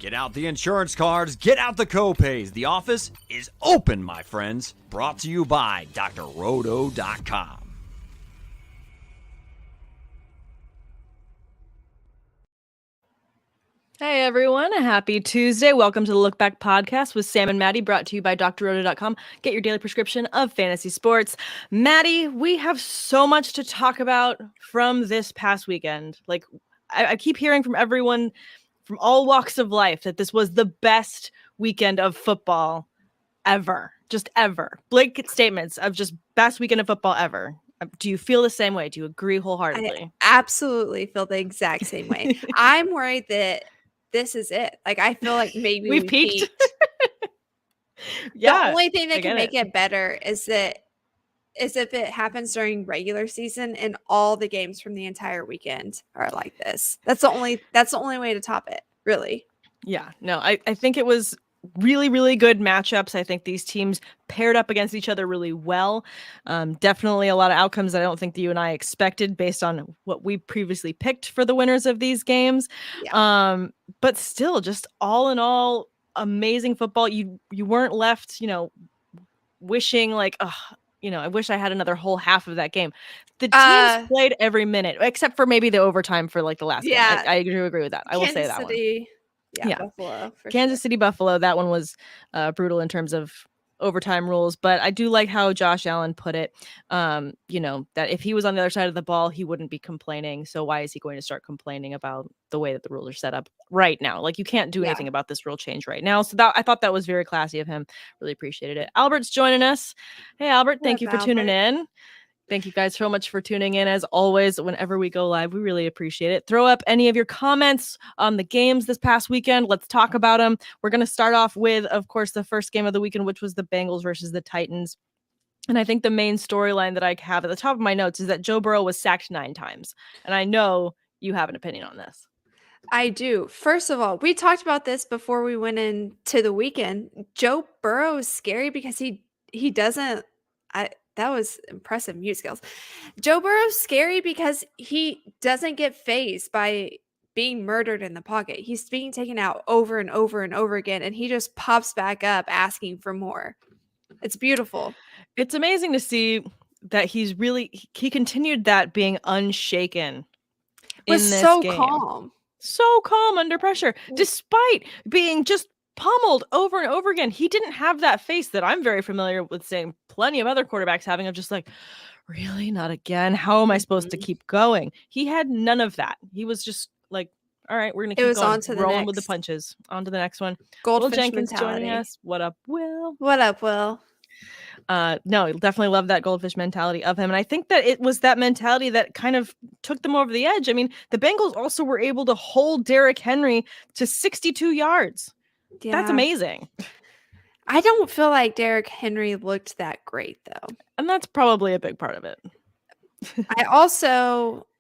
Get out the insurance cards, get out the copays. The office is open, my friends. Brought to you by drroto.com. Hey everyone, a happy Tuesday. Welcome to the Look Back podcast with Sam and Maddie, brought to you by drroto.com. Get your daily prescription of fantasy sports. Maddie, we have so much to talk about from this past weekend. Like, I keep hearing from everyone from all walks of life that this was the best weekend of football ever. Just ever. Blanket statements of just best weekend of football ever. Do you feel the same way? Do you agree wholeheartedly? I absolutely feel the exact same way. I'm worried that this is it. Like, I feel like maybe We've we peaked. The only thing that can make it better is if it happens during regular season and all the games from the entire weekend are like this. That's the only way to top it, really. Yeah, no, I think it was really, really good matchups. I think these teams paired up against each other really well. Definitely a lot of outcomes that I don't think that you and I expected based on what we previously picked for the winners of these games. Yeah. But still, just all in all, amazing football. You weren't left, wishing like, I wish I had another whole half of that game. The teams played every minute, except for maybe the overtime for like the last game. I do agree with that. I will say that one. Yeah, Buffalo. Kansas City, Buffalo. That one was brutal in terms of overtime rules, but I do like how Josh Allen put it. That if he was on the other side of the ball, he wouldn't be complaining. So why is he going to start complaining about the way that the rules are set up right now? Like, you can't do anything about this rule change right now. So I thought that was very classy of him. Really appreciated it. Albert's joining us. Hey, Albert, thank you for tuning in. Thank you guys so much for tuning in. As always, whenever we go live, we really appreciate it. Throw up any of your comments on the games this past weekend. Let's talk about them. We're going to start off with, of course, the first game of the weekend, which was the Bengals versus the Titans. And I think the main storyline that I have at the top of my notes is that Joe Burrow was sacked 9 times. And I know you have an opinion on this. I do. First of all, we talked about this before we went into the weekend. Joe Burrow is scary because he doesn't that was impressive mute skills. Joe Burrow's scary because he doesn't get fazed by being murdered in the pocket. He's being taken out over and over and over again, and he just pops back up asking for more. It's beautiful. It's amazing to see that he continued that being unshaken in this so game. So calm under pressure, despite being just pummeled over and over again. He didn't have that face that I'm very familiar with seeing plenty of other quarterbacks having, of just like, really, not again? How am I supposed to keep going? He had none of that. He was just like, all right, we're going to keep going. On to the rolling next. with the punches. On to the next one. Goldfish Will Jenkins mentality. joining us. What up, Will? What up, Will? No, definitely love that goldfish mentality of him. And I think that it was that mentality that kind of took them over the edge. I mean, the Bengals also were able to hold Derrick Henry to 62 yards. Yeah. That's amazing. I don't feel like Derrick Henry looked that great, though. And that's probably a big part of it. I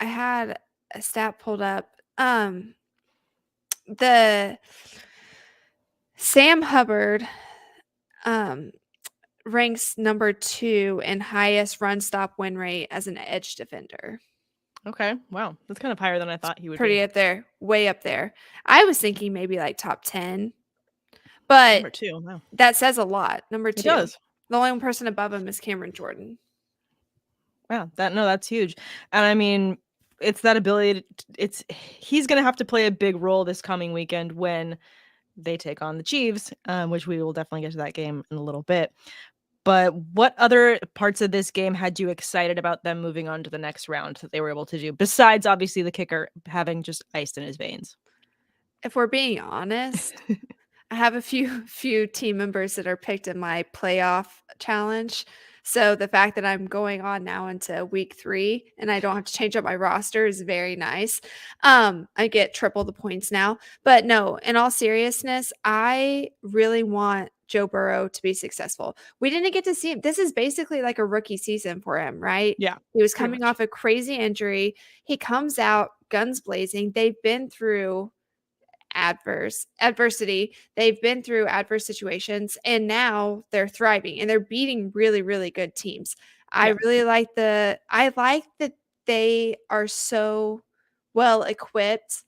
had a stat pulled up. The Sam Hubbard ranks number 2 in highest run stop win rate as an edge defender. Okay. Wow. That's kind of higher than I thought he would be. Pretty up there. Way up there. I was thinking maybe like top 10. But number 2. Wow. That says a lot. Number 2. It does. The only person above him is Cameron Jordan. Wow. That's huge. And I mean, it's that ability. He's going to have to play a big role this coming weekend when they take on the Chiefs, which we will definitely get to that game in a little bit. But what other parts of this game had you excited about them moving on to the next round that they were able to do, besides obviously the kicker having just ice in his veins? If we're being honest, I have a few team members that are picked in my playoff challenge. So the fact that I'm going on now into week 3 and I don't have to change up my roster is very nice. I get triple the points now. But no, in all seriousness, I really want Joe Burrow to be successful. We didn't get to see him. This is basically like a rookie season for him, right? Yeah. He was coming off a crazy injury. He comes out guns blazing. They've been through adversity. They've been through adverse situations, and now they're thriving and they're beating really, really good teams. I really like that they are so well equipped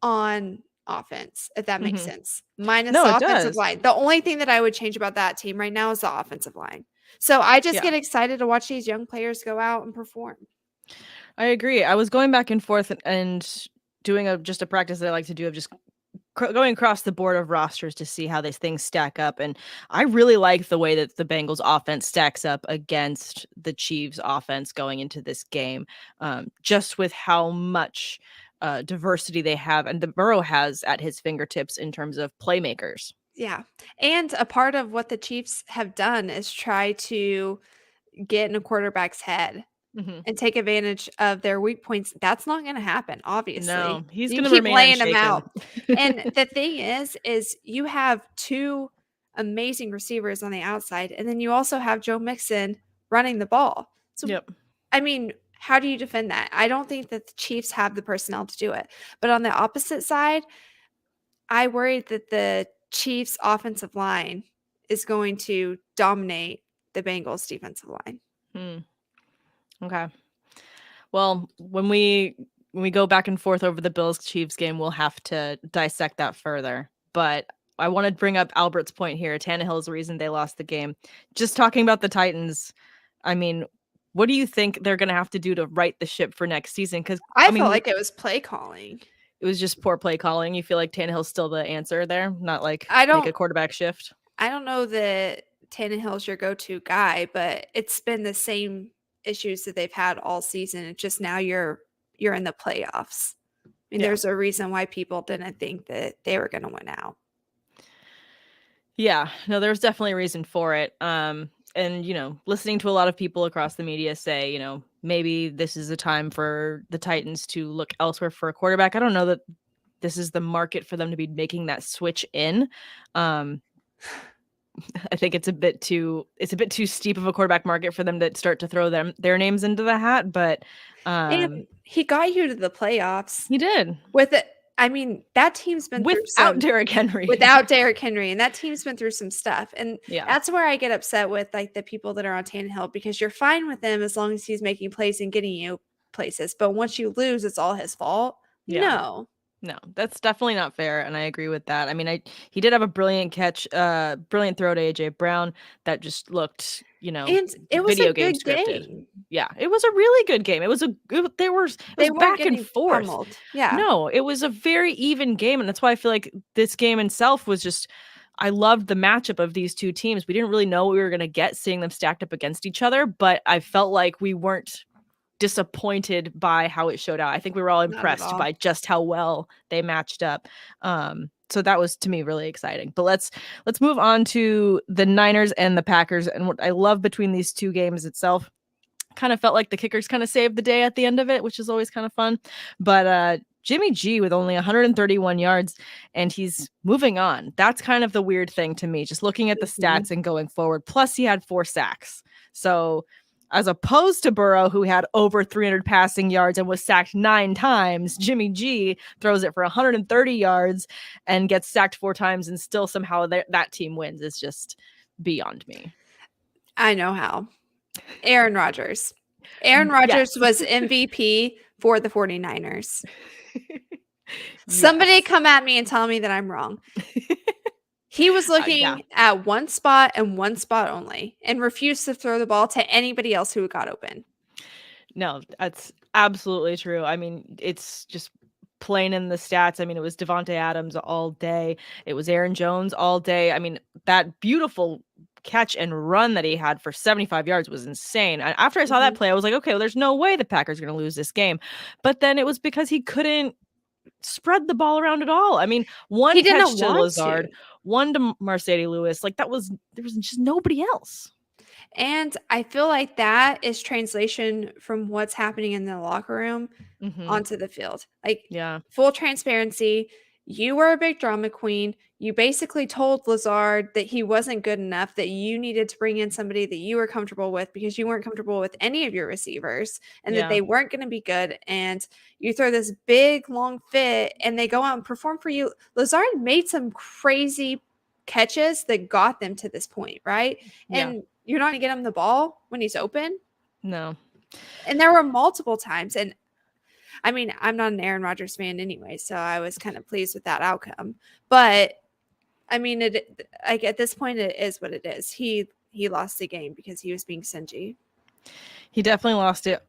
on offense, if that makes Mhm. sense, minus No, the it offensive does. line. The only thing that I would change about that team right now is the offensive line. So I just Yeah. get excited to watch these young players go out and perform. I agree. I was going back and forth and doing just a practice that I like to do of just going across the board of rosters to see how these things stack up. And I really like the way that the Bengals offense stacks up against the Chiefs offense going into this game, just with how much diversity they have and the Burrow has at his fingertips in terms of playmakers. Yeah. And a part of what the Chiefs have done is try to get in a quarterback's head Hmm. and take advantage of their weak points. That's not going to happen, obviously. No, he's You going to keep remain laying them unshaken. out. And the thing is you have two amazing receivers on the outside, and then you also have Joe Mixon running the ball. So, Yep. I mean, how do you defend that? I don't think that the Chiefs have the personnel to do it. But on the opposite side, I worry that the Chiefs' offensive line is going to dominate the Bengals' defensive line. Hmm. Okay. Well, when we go back and forth over the Bills Chiefs game, we'll have to dissect that further. But I want to bring up Albert's point here. Tannehill is the reason they lost the game. Just talking about the Titans, I mean, what do you think they're going to have to do to right the ship for next season? Because I I felt mean, like it was play calling. it was just poor play calling. You feel like Tannehill's still the answer there, not like I make a don't quarterback shift. I don't know that Tannehill's your go-to guy, but it's been the same issues that they've had all season. It's just now you're in the playoffs. I mean, Yeah. there's a reason why people didn't think that they were going to win out. Yeah, no, there's definitely a reason for it. And listening to a lot of people across the media say, maybe this is a time for the Titans to look elsewhere for a quarterback. I don't know that this is the market for them to be making that switch in. Um, I think it's a bit too steep of a quarterback market for them to start to throw their names into the hat, but And he got you to the playoffs he did with it. I mean, that team's been through without some Derrick Henry. without Derrick Henry, and that team's been through some stuff. And Yeah. that's where I get upset with like the people that are on Tannehill, because you're fine with him as long as he's making plays and getting you places. But once you lose, it's all his fault. Yeah. No. No, that's definitely not fair, and I agree with that. I mean, he did have a brilliant catch, brilliant throw to AJ Brown that just looked, And it was a video game good scripted. game. Yeah, it was a really good game. It was They weren't back and getting forth. pummeled. Yeah. No, it was a very even game, and that's why I feel like this game itself was just. I loved the matchup of these two teams. We didn't really know what we were going to get seeing them stacked up against each other, but I felt like we weren't disappointed by how it showed out. I think we were all Not at impressed all. by just how well they matched up. So that was to me really exciting. But let's move on to the Niners and the Packers. And what I love between these two games itself, kind of felt like the kickers kind of saved the day at the end of it, which is always kind of fun. But Jimmy G with only 131 yards and he's moving on. That's kind of the weird thing to me, just looking at the Mhm. stats and going forward. Plus he had 4 sacks. So as opposed to Burrow, who had over 300 passing yards and was sacked 9 times, Jimmy G throws it for 130 yards and gets sacked 4 times and still somehow that team wins. It's just beyond me. I know how. Aaron Rodgers. Aaron Rodgers Yes. was MVP for the 49ers. Somebody Yes. come at me and tell me that I'm wrong. He was looking Yeah. at one spot and one spot only and refused to throw the ball to anybody else who got open. No, that's absolutely true. I mean, it's just plain in the stats. I mean, it was Devontae Adams all day. It was Aaron Jones all day. I mean, that beautiful catch and run that he had for 75 yards was insane. And after I saw that Mhm. play, I was like, okay, well, there's no way the Packers are going to lose this game. But then it was because he couldn't spread the ball around at all. I mean, one He catch didn't to want Lazard, to. one to Mercedes Lewis. Like there was just nobody else. And I feel like that is translation from what's happening in the locker room Mm-hmm. onto the field. Like, Yeah. full transparency, you were a big drama queen. You basically told Lazard that he wasn't good enough, that you needed to bring in somebody that you were comfortable with because you weren't comfortable with any of your receivers and that Yeah. they weren't going to be good. And you throw this big, long fit and they go out and perform for you. Lazard made some crazy catches that got them to this point, right? Yeah. And you're not going to get him the ball when he's open. No. And there were multiple times. And I mean, I'm not an Aaron Rodgers fan anyway, so I was kind of pleased with that outcome. But I mean, like at this point, it is what it is. He lost the game because he was being stingy. He definitely lost it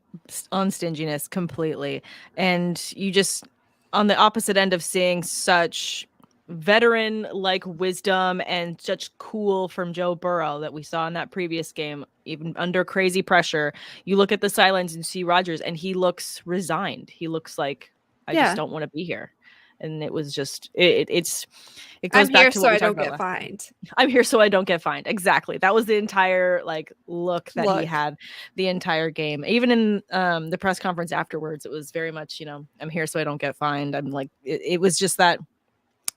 on stinginess completely. And you just, on the opposite end of seeing such veteran like wisdom and such cool from Joe Burrow that we saw in that previous game, even under crazy pressure, you look at the sidelines and see Rodgers and he looks resigned. He looks like, I just don't want to be here. And it was just, it goes back to what we talked about last time. I'm here so I don't get fined. Exactly. That was the entire like look that he had the entire game. Even in the press conference afterwards, it was very much, you know, I'm here so I don't get fined. I'm like, it was just that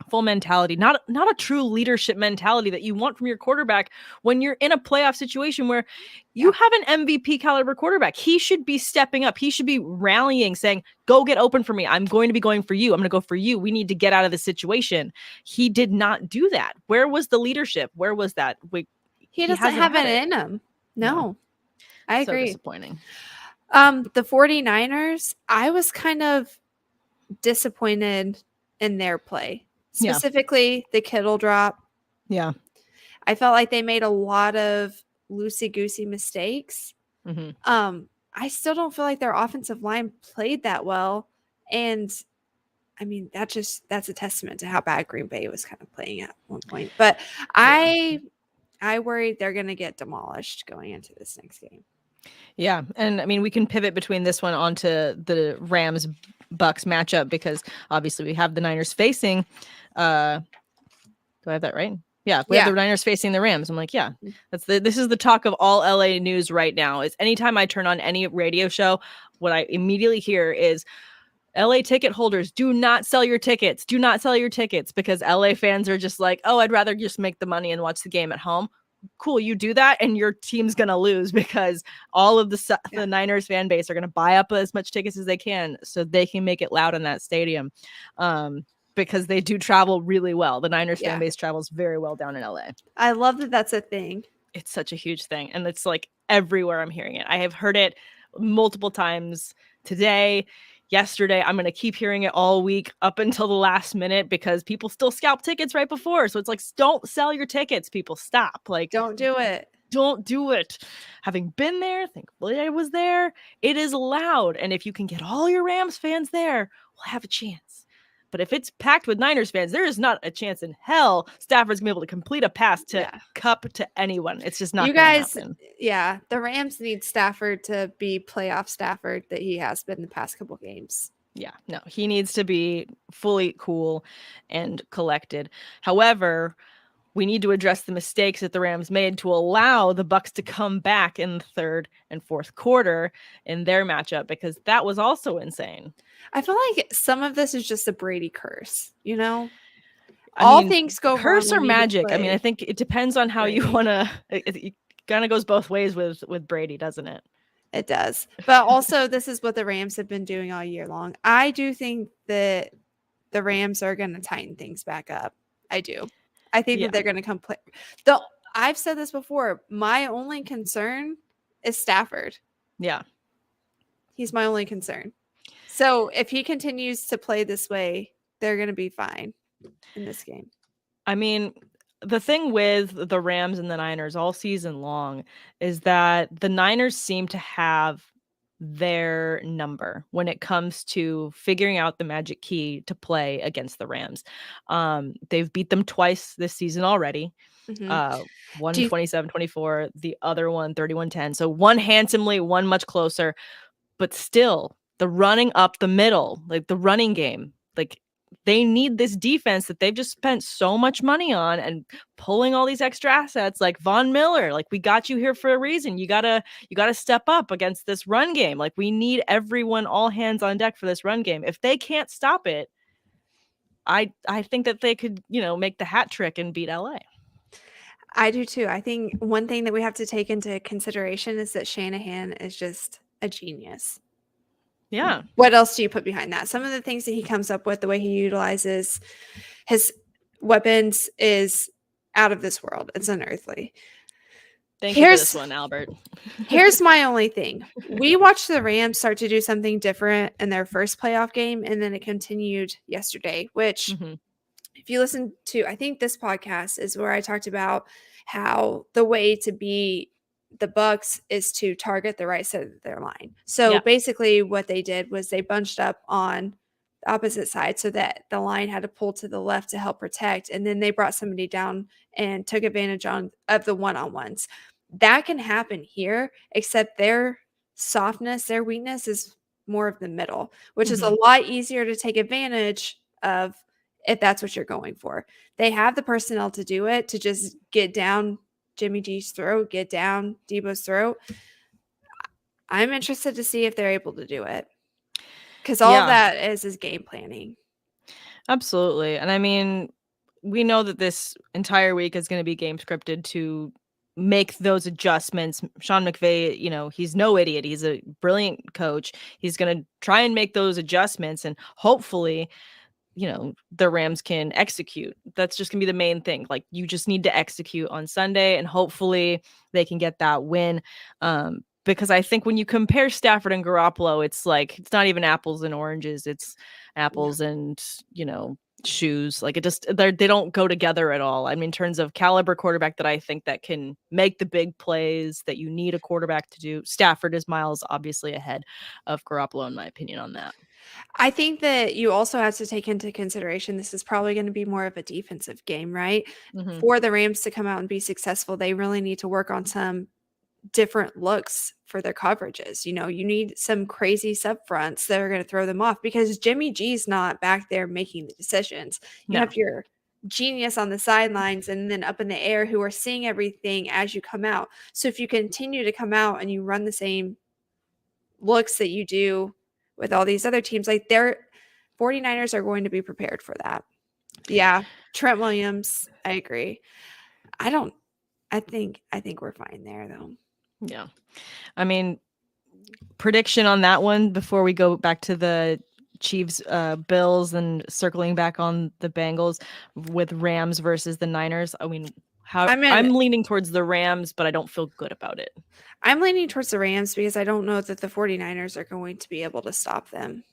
full mentality, not a true leadership mentality that you want from your quarterback when you're in a playoff situation where you have an MVP caliber quarterback. He should be stepping up. He should be rallying, saying, go get open for me. I'm going to be going for you. I'm going to go for you. We need to get out of this situation. He did not do that. Where was the leadership? Where was that? He doesn't have it in him. No. I agree. So disappointing. The 49ers, I was kind of disappointed in their play. Specifically, the Kittle drop. Yeah. I felt like they made a lot of loosey-goosey mistakes. Mm-hmm. I still don't feel like their offensive line played that well. And, I mean, that's a testament to how bad Green Bay was kind of playing at one point. But I worry they're going to get demolished going into this next game. Yeah. And, I mean, we can pivot between this one onto the Rams-Bucks matchup because, obviously, we have the Niners facing do I have that right? Yeah, we have the Niners facing the Rams. I'm like, this is the talk of all LA news right now. Is anytime I turn on any radio show, what I immediately hear is LA ticket holders, do not sell your tickets. Do not sell your tickets because LA fans are just like, oh, I'd rather just make the money and watch the game at home. Cool, you do that and your team's going to lose because all of the Niners fan base are going to buy up as much tickets as they can so they can make it loud in that stadium. Because they do travel really well. The Niners fan base travels very well down in LA. I love that that's a thing. It's such a huge thing. And it's like everywhere I'm hearing it. I have heard it multiple times today, yesterday. I'm going to keep hearing it all week up until the last minute because people still scalp tickets right before. So it's like, don't sell your tickets, people. Stop. Like, don't do it. Don't do it. Having been there, thankfully I was there. It is loud. And if you can get all your Rams fans there, we'll have a chance. But if it's packed with Niners fans, there is not a chance in hell Stafford's going to be able to complete a pass to Cup to anyone. It's just not going to happen. Yeah, the Rams need Stafford to be playoff Stafford that he has been the past couple games. Yeah, no, he needs to be fully cool and collected. However, we need to address the mistakes that the Rams made to allow the Bucs to come back in the third and fourth quarter in their matchup because that was also insane. I feel like some of this is just a Brady curse, you know? All things go curse wrong or magic. I mean, I think it depends on how you want to. It kind of goes both ways with Brady, doesn't it? It does. But also, this is what the Rams have been doing all year long. I do think that the Rams are going to tighten things back up. I do. I think that they're going to come play. I've said this before. My only concern is Stafford. Yeah. He's my only concern. So if he continues to play this way, they're going to be fine in this game. I mean, the thing with the Rams and the Niners all season long is that the Niners seem to have their number when it comes to figuring out the magic key to play against the Rams. They've beat them twice this season already. Mm-hmm. One 27-24, the other one 31-10. So one handsomely, one much closer, but still the running up the middle, like the running game, like they need this defense that they've just spent so much money on and pulling all these extra assets like Von Miller. Like, we got you here for a reason. You gotta step up against this run game. Like, we need everyone, all hands on deck for this run game. If they can't stop it, I think that they could, make the hat trick and beat LA. I do too. I think one thing that we have to take into consideration is that Shanahan is just a genius. Yeah. What else do you put behind that? Some of the things that he comes up with, the way he utilizes his weapons is out of this world. It's unearthly. Thank you for this Here's one, Albert. here's my only thing. We watched the Rams start to do something different in their first playoff game, and then it continued yesterday, which Mhm. if you listen to, I think this podcast is where I talked about how the way to beat the Bucks is to target the right side of their line. So Yeah. basically what they did was they bunched up on the opposite side so that the line had to pull to the left to help protect, and then they brought somebody down and took advantage of the one-on-ones. That can happen here, except their softness, their weakness is more of the middle, which is a Mhm. lot easier to take advantage of if that's what you're going for. They have the personnel to do it, to just get down Jimmy G's throat, get down Debo's throat. I'm interested to see if they're able to do it, because all of Yeah. that is game planning. Absolutely. And I mean, we know that this entire week is going to be game scripted to make those adjustments. Sean McVay, he's no idiot. He's a brilliant coach. He's going to try and make those adjustments, and hopefully, the Rams can execute. That's just going to be the main thing. Like, you just need to execute on Sunday, and hopefully they can get that win. Because I think when you compare Stafford and Garoppolo, it's like, it's not even apples and oranges. It's apples and, shoes. Like, they don't go together at all. I mean, in terms of caliber quarterback that I think that can make the big plays that you need a quarterback to do, Stafford is miles obviously ahead of Garoppolo, in my opinion, on that. I think that you also have to take into consideration this is probably going to be more of a defensive game, right? Mm-hmm. For the Rams to come out and be successful, they really need to work on some different looks for their coverages. You need some crazy sub fronts that are going to throw them off, because Jimmy G's not back there making the decisions. You No. have your genius on the sidelines and then up in the air who are seeing everything as you come out. So if you continue to come out and you run the same looks that you do with all these other teams, like their 49ers are going to be prepared for that. Yeah. Trent Williams, I agree. I think we're fine there though. Yeah. I mean, prediction on that one before we go back to the Chiefs, Bills, and circling back on the Bengals with Rams versus the Niners. I mean, I'm leaning towards the Rams, but I don't feel good about it. I'm leaning towards the Rams because I don't know that the 49ers are going to be able to stop them.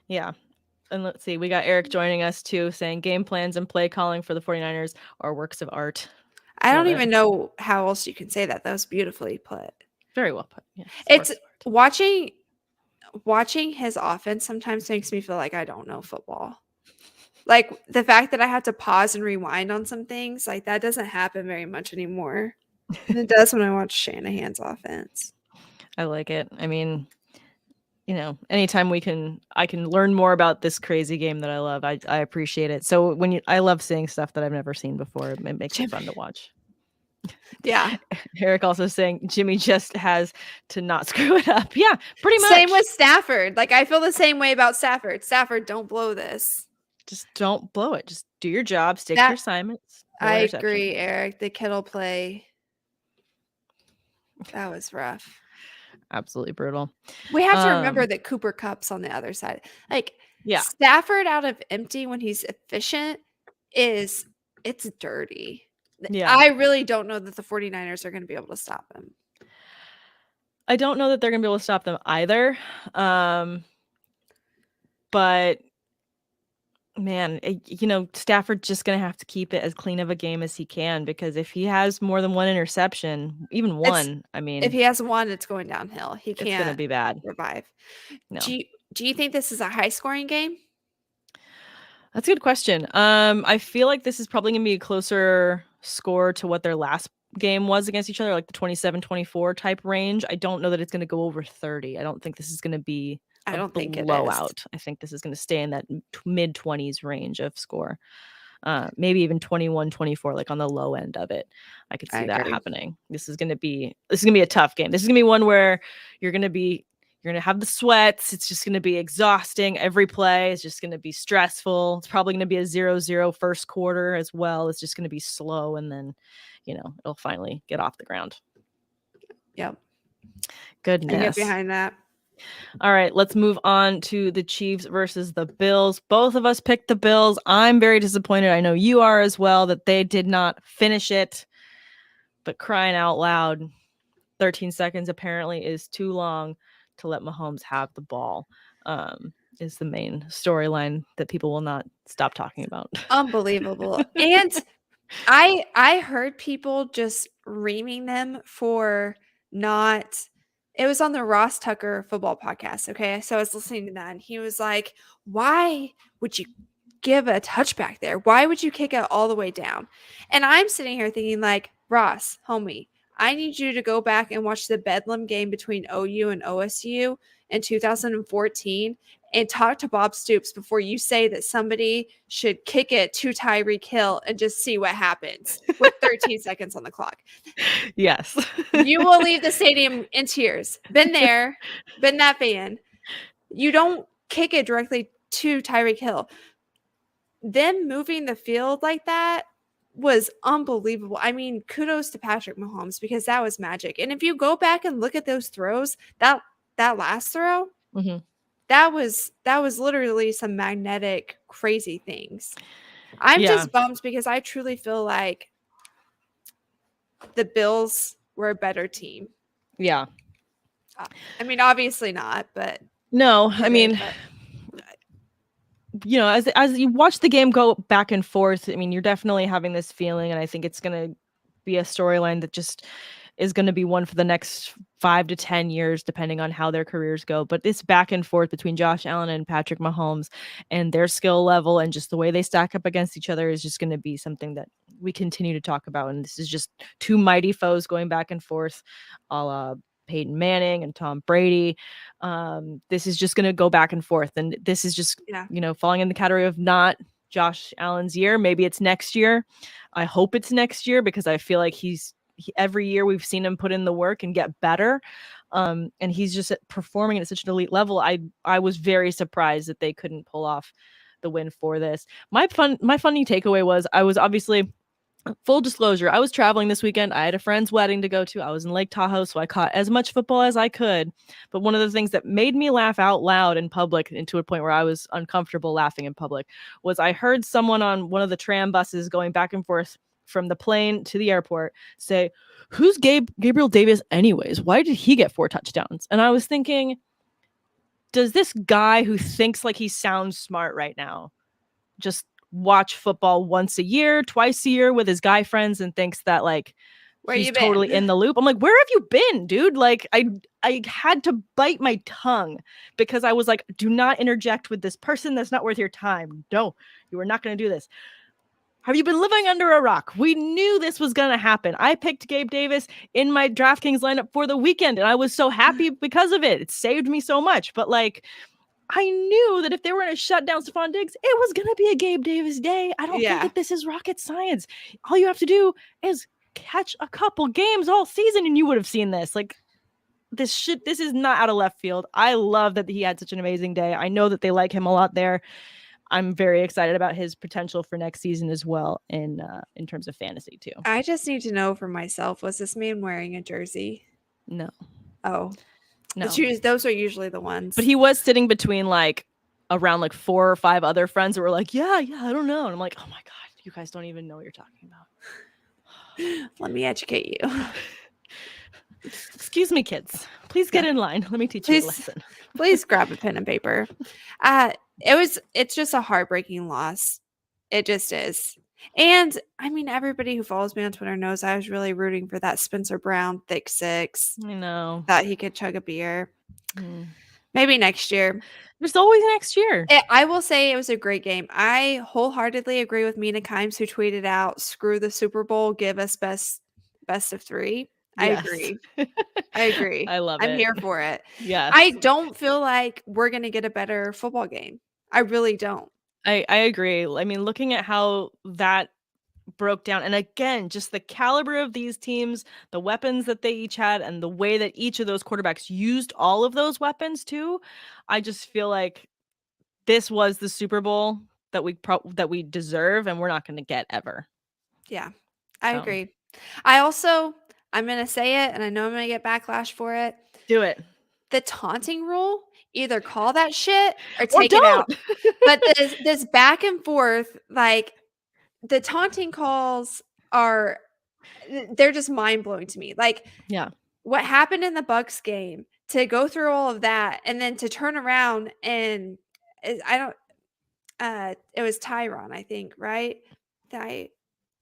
Yeah. And let's see, we got Eric joining us too, saying game plans and play calling for the 49ers are works of art. I don't even know how else you can say that. That was beautifully put. Very well put. Yeah, it's watching his offense sometimes makes me feel like I don't know football. Like the fact that I have to pause and rewind on some things, like that doesn't happen very much anymore. It does when I watch Shanahan's offense. I like it. I mean, anytime I can learn more about this crazy game that I love, I appreciate it. So I love seeing stuff that I've never seen before. It makes it fun to watch. Yeah. Eric also saying Jimmy just has to not screw it up. Yeah, pretty much. Same with Stafford. Like I feel the same way about Stafford. Stafford, don't blow this. Just don't blow it. Just do your job. Stick to your assignments. No I agree, Eric. The Kittle play, that was rough. Absolutely brutal. We have to remember that Cooper Kupp's on the other side. Like, Stafford out of empty when he's efficient it's dirty. Yeah. I really don't know that the 49ers are going to be able to stop him. I don't know that they're going to be able to stop them either. But man, Stafford's just going to have to keep it as clean of a game as he can, because if he has more than one interception, even one, if he has one, it's going downhill. He can't. It's going to be bad. Revive. No. Do you think this is a high scoring game? That's a good question. I feel like this is probably going to be a closer score to what their last game was against each other, like the 27-24 type range. I don't know that it's going to go over 30. I don't think this is going to be a blowout. I think this is going to stay in that mid 20s range of score. Maybe even 21-24, like on the low end of it. I could see that happening. This is going to be a tough game. This is going to be one where you're going to have the sweats. It's just going to be exhausting. Every play is just going to be stressful. It's probably going to be a 0-0 first quarter as well. It's just going to be slow, and then, it'll finally get off the ground. Yep. Goodness. I get behind that. All right, let's move on to the Chiefs versus the Bills. Both of us picked the Bills. I'm very disappointed. I know you are as well, that they did not finish it. But crying out loud, 13 seconds apparently is too long to let Mahomes have the ball. Is the main storyline that people will not stop talking about. Unbelievable. And I heard people just reaming them for not. It was on the Ross Tucker football podcast. Okay. So I was listening to that and he was like, why would you give a touchback there? Why would you kick it all the way down? And I'm sitting here thinking, like, Ross, homie, I need you to go back and watch the Bedlam game between OU and OSU in 2014 and talk to Bob Stoops before you say that somebody should kick it to Tyreek Hill and just see what happens with 13 seconds on the clock. Yes. You will leave the stadium in tears. Been there, been that fan. You don't kick it directly to Tyreek Hill. Them moving the field like that was unbelievable. I mean, kudos to Patrick Mahomes because that was magic. And if you go back and look at those throws, that last throw, Mm-hmm. that was literally some magnetic, crazy things. I'm just bummed because I truly feel like the Bills were a better team. Yeah. I mean, obviously not, but no, I mean, you know, as you watch the game go back and forth, I mean, you're definitely having this feeling, and I think it's going to be a storyline that just is going to be one for the next 5 to 10 years, depending on how their careers go. But this back and forth between Josh Allen and Patrick Mahomes and their skill level and just the way they stack up against each other is just going to be something that we continue to talk about. And this is just two mighty foes going back and forth, a la Peyton Manning and Tom Brady. This is just going to go back and forth. And this is just, you know, falling in the category of not Josh Allen's year. Maybe it's next year. I hope it's next year because I feel like every year we've seen him put in the work and get better. And he's just performing at such an elite level. I was very surprised that they couldn't pull off the win for this. My funny takeaway was I was obviously, full disclosure, I was traveling this weekend. I had a friend's wedding to go to. I was in Lake Tahoe, so I caught as much football as I could. But one of the things that made me laugh out loud in public, and to a point where I was uncomfortable laughing in public, was I heard someone on one of the tram buses going back and forth from the plane to the airport say, "Who's Gabriel Davis anyways? Why did he get 4 touchdowns?" And I was thinking, does this guy who thinks like he sounds smart right now just watch football once a year, twice a year with his guy friends and thinks that like he's totally in the loop? I'm like, where have you been, dude? Like I had to bite my tongue because I was like, do not interject with this person. That's not worth your time. No, you are not going to do this. Have you been living under a rock? We knew this was going to happen. I picked Gabe Davis in my DraftKings lineup for the weekend, and I was so happy because of it. It saved me so much. But like, I knew that if they were going to shut down Stephon Diggs, it was going to be a Gabe Davis day. I don't think that this is rocket science. All you have to do is catch a couple games all season, and you would have seen this. Like, this is not out of left field. I love that he had such an amazing day. I know that they like him a lot there. I'm very excited about his potential for next season as well in terms of fantasy too. I just need to know for myself, was this man wearing a jersey? No. Oh. No. Those are usually the ones. But he was sitting between like around like 4 or 5 other friends that were like, yeah, I don't know. And I'm like, oh my God, you guys don't even know what you're talking about. Let me educate you. Excuse me, kids. Please get in line. Let me teach you a lesson. Please grab a pen and paper. It's just a heartbreaking loss. It just is. And I mean, everybody who follows me on Twitter knows I was really rooting for that Spencer Brown thick six. I know. That he could chug a beer. Maybe next year. There's always next year. I will say it was a great game. I wholeheartedly agree with Mina Kimes, who tweeted out, "Screw the Super Bowl, give us best of 3." Yes. I agree. I love it. I'm here for it. Yes. I don't feel like we're going to get a better football game. I really don't. I agree. I mean, looking at how that broke down, and again, just the caliber of these teams, the weapons that they each had, and the way that each of those quarterbacks used all of those weapons too, I just feel like this was the Super Bowl that we deserve, and we're not going to get ever. Yeah, I agree. I'm going to say it, and I know I'm going to get backlash for it. Do it. The taunting rule, either call that shit or take it out. But this back and forth, like, the taunting calls are they're just mind-blowing to me. Like, Yeah. what happened in the Bucks game, to go through all of that and then to turn around and I don't it was Tyron, I think, right? Ty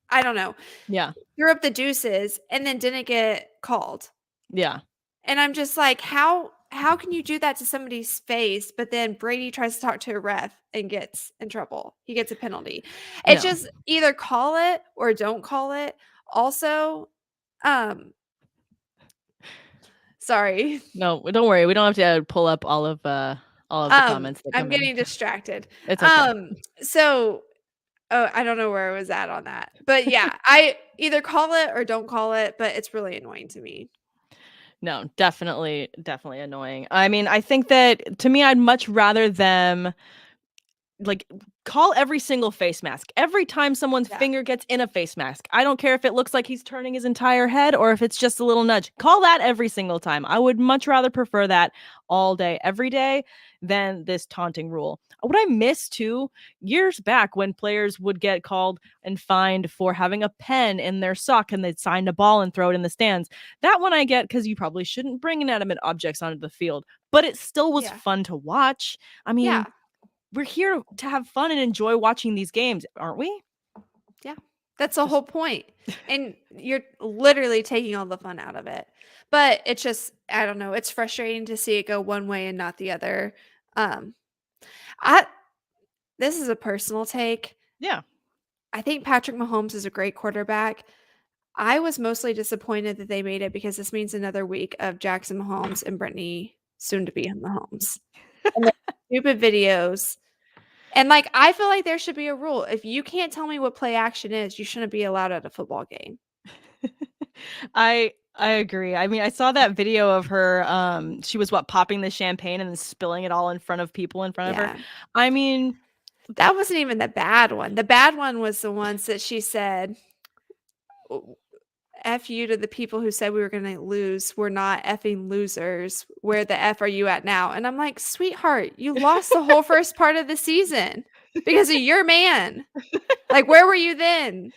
I don't know. Yeah. Threw up the deuces and then didn't get called. Yeah. And I'm just like, how can you do that to somebody's face, but then Brady tries to talk to a ref and gets in trouble? He gets a penalty. It's No. just either call it or don't call it. Also, um sorry. No, don't worry. We don't have to pull up all of the comments that I'm come in. getting distracted. It's okay. So oh, I don't know where I was at on that. But yeah, I either call it or don't call it, but it's really annoying to me. No, definitely annoying. I mean, I think that to me, I'd much rather them like call every single face mask every time someone's Yeah. finger gets in a face mask. I don't care if it looks like he's turning his entire head or if it's just a little nudge. Call that every single time. I would much rather prefer that all day every day than this taunting rule. What I miss too, years back when players would get called and fined for having a pen in their sock and they'd sign a ball and throw it in the stands. That one I get because you probably shouldn't bring inanimate objects onto the field, but it still was Yeah. fun to watch. I mean, Yeah. we're here to have fun and enjoy watching these games, aren't we? Yeah. That's the Just whole point. And you're literally taking all the fun out of it. But it's just, I don't know, it's frustrating to see it go one way and not the other. Um I This is a personal take. yeah. I think Patrick Mahomes is a great quarterback. I was mostly disappointed that they made it because this means another week of Jackson Mahomes and Brittany, soon to be Mahomes. And the stupid videos. And, like, I feel like there should be a rule. If you can't tell me what play action is, you shouldn't be allowed at a football game. I agree. I mean, I saw that video of her she was popping the champagne and then spilling it all in front of people in front of her. Yeah. I mean, That wasn't even the bad one. The bad one was the ones that she said, F you to the people who said we were gonna lose. We're not effing losers. Where the F are you at now? And I'm like, sweetheart, you lost the whole first part of the season because of your man. Like, where were you then?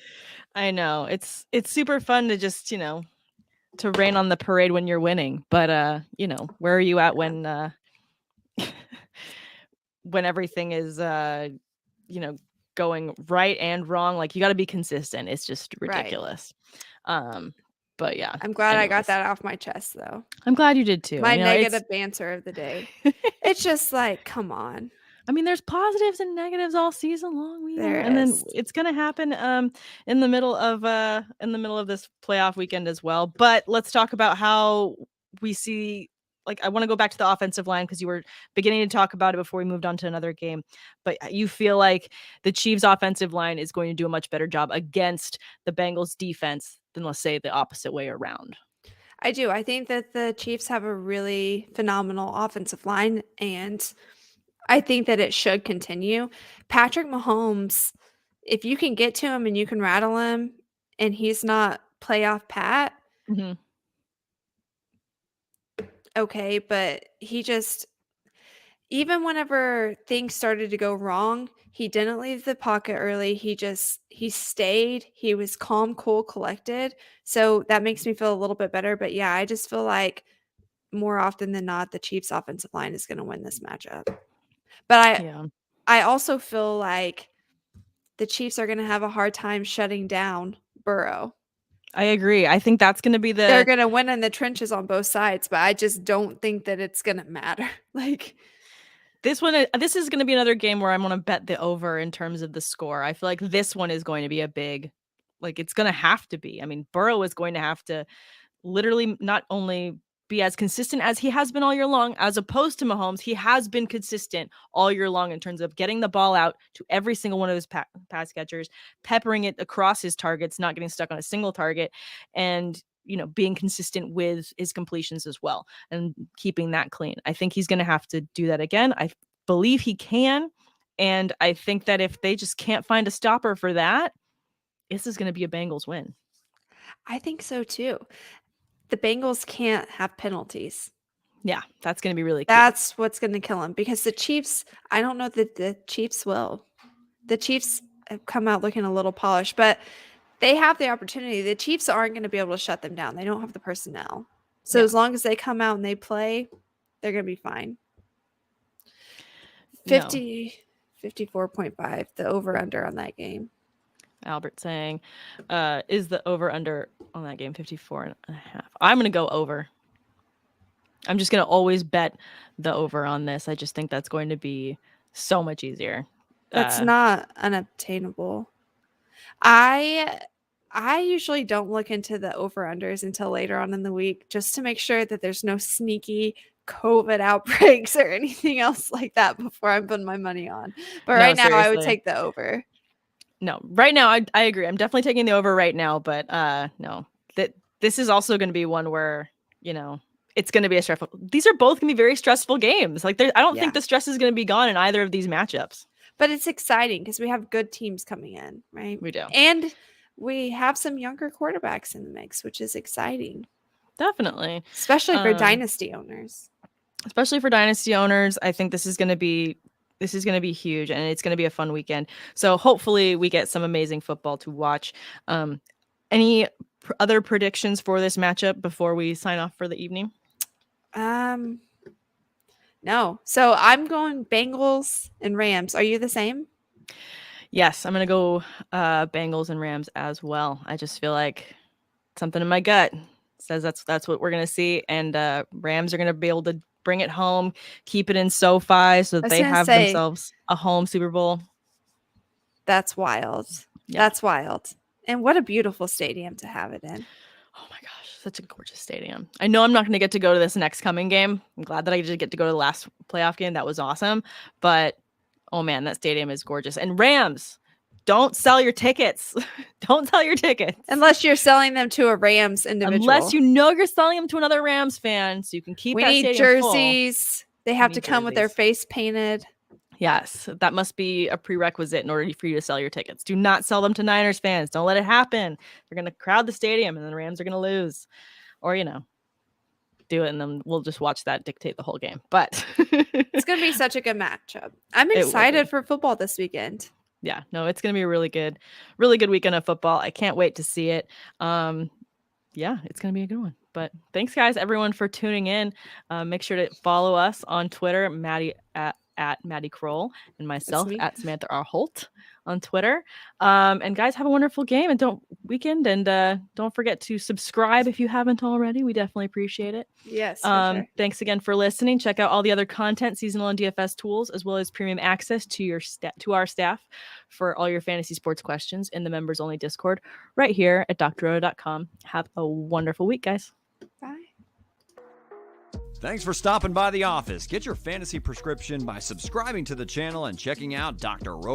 I know. It's super fun to just, to rain on the parade when you're winning. But where are you at when when everything is going right and wrong? Like you got to be consistent. It's just ridiculous. But yeah. I'm glad I got anyways. that off my chest, though. I'm glad you did too. My it's- negative banter of the day. It's just like, come on. I mean, there's positives and negatives all season long. There and then is. it's gonna happen in the middle of this playoff weekend as well. But let's talk about how we see. Like, I want to go back to the offensive line because you were beginning to talk about it before we moved on to another game. But you feel like the Chiefs' offensive line is going to do a much better job against the Bengals' defense than, let's say, the opposite way around. I do. I think that the Chiefs have a really phenomenal offensive line, and I think that it should continue. Patrick Mahomes, if you can get to him and you can rattle him and he's not playoff Pat, Mm-hmm. okay, but he just, even whenever things started to go wrong, he didn't leave the pocket early. He stayed. He was calm, cool, collected. So that makes me feel a little bit better. But yeah, I just feel like more often than not, the Chiefs offensive line is going to win this matchup. But I also feel like the Chiefs are going to have a hard time shutting down Burrow. I agree. I think that's going to be They're going to win in the trenches on both sides, but I just don't think that it's going to matter. Like, this is going to be another game where I'm going to bet the over in terms of the score. I feel like this one is going to be a big, like it's going to have to be. I mean, Burrow is going to have to literally not only be as consistent as he has been all year long, as opposed to Mahomes, he has been consistent all year long in terms of getting the ball out to every single one of his pass catchers, peppering it across his targets, not getting stuck on a single target, and being consistent with his completions as well and keeping that clean. I think he's going to have to do that again. I believe he can. And I think that if they just can't find a stopper for that, this is going to be a Bengals win. I think so too. The Bengals can't have penalties. Yeah, that's going to be really key. That's what's going to kill them because the Chiefs, I don't know that the Chiefs will. The Chiefs have come out looking a little polished, but they have the opportunity. The Chiefs aren't going to be able to shut them down. They don't have the personnel. So Yeah. as long as they come out and they play, they're going to be fine. No. 54.5, the over-under on that game. Albert saying, is the over-under on that game 54.5? I'm going to go over. I'm just going to always bet the over on this. I just think that's going to be so much easier. That's not unobtainable. I usually don't look into the over-unders until later on in the week just to make sure that there's no sneaky COVID outbreaks or anything else like that before I'm putting my money on. But No, right now, I would seriously. take the over. No, right now, I agree. I'm definitely taking the over right now, but no. This is also going to be one where, it's going to be a stressful. These are both going to be very stressful games. Like, I don't think the stress is going to be gone in either of these matchups. But it's exciting because we have good teams coming in, right? We do. And we have some younger quarterbacks in the mix, which is exciting. Definitely. Especially for dynasty owners. I think this is going to be huge, and it's going to be a fun weekend. So hopefully we get some amazing football to watch. Any other predictions for this matchup before we sign off for the evening? No. So I'm going Bengals and Rams. Are you the same? Yes, I'm going to go Bengals and Rams as well. I just feel like something in my gut says that's what we're going to see, and Rams are going to be able to bring it home, keep it in SoFi so that they have themselves a home Super Bowl. That's wild. Yeah. That's wild. And what a beautiful stadium to have it in. Oh my gosh, such a gorgeous stadium. I know I'm not going to get to go to this next coming game. I'm glad that I did get to go to the last playoff game. That was awesome. But, oh man, that stadium is gorgeous. And Rams, don't sell your tickets. Don't sell your tickets. Unless you're selling them to a Rams individual. Unless you're selling them to another Rams fan, so you can keep that stadium full. We need jerseys. They have to come with their face painted. Yes, that must be a prerequisite in order for you to sell your tickets. Do not sell them to Niners fans. Don't let it happen. They're going to crowd the stadium, and then the Rams are going to lose. Or, do it, and then we'll just watch that dictate the whole game. But it's going to be such a good matchup. I'm excited for football this weekend. Yeah, no, it's going to be a really good weekend of football. I can't wait to see it. Yeah, it's going to be a good one. But thanks, guys, everyone, for tuning in. Make sure to follow us on Twitter, Maddie at Maddie Kroll, and myself at Samantha R. Holt on Twitter. And guys, have a wonderful game and don't forget to subscribe if you haven't already. We definitely appreciate it. Yes. Sure. Thanks again for listening. Check out all the other content, seasonal and DFS tools, as well as premium access to our staff for all your fantasy sports questions in the members only Discord right here at drroto.com. Have a wonderful week, guys. Bye. Thanks for stopping by the office. Get your fantasy prescription by subscribing to the channel and checking out Dr. Roto.